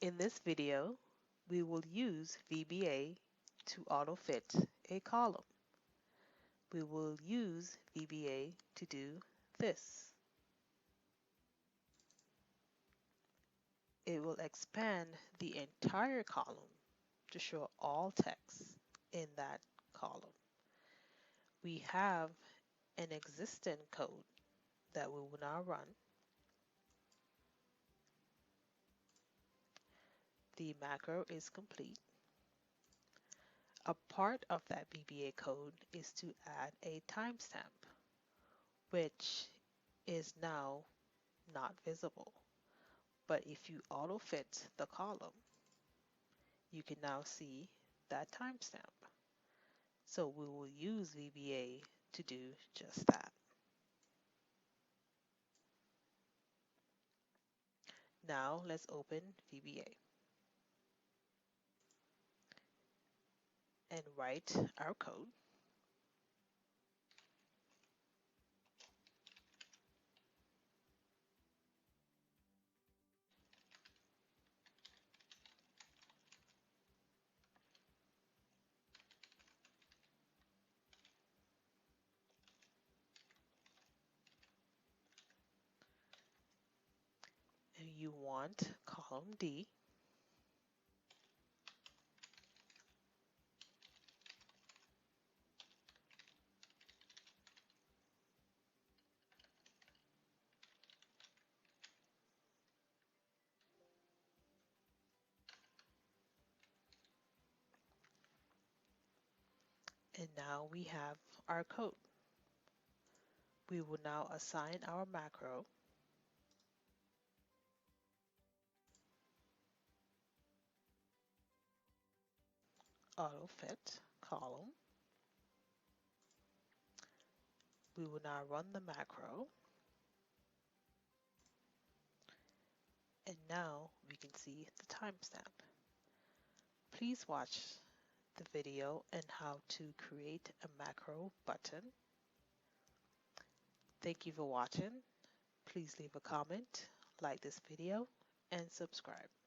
In this video, we will use VBA to auto-fit a column. We will use VBA to do this. It will expand the entire column to show all text in that column. We have an existing code that we will now run. The macro is complete. A part of that VBA code is to add a timestamp, which is now not visible. But if you auto-fit the column, you can now see that timestamp. So we will use VBA to do just that. Now let's open VBA and write our code. And you want column D. And now we have our code. We will now assign our macro autofit column. We will now run the macro. And now we can see the timestamp. Please watch the video on how to create a macro button. Thank you for watching. Please leave a comment, like this video, and subscribe.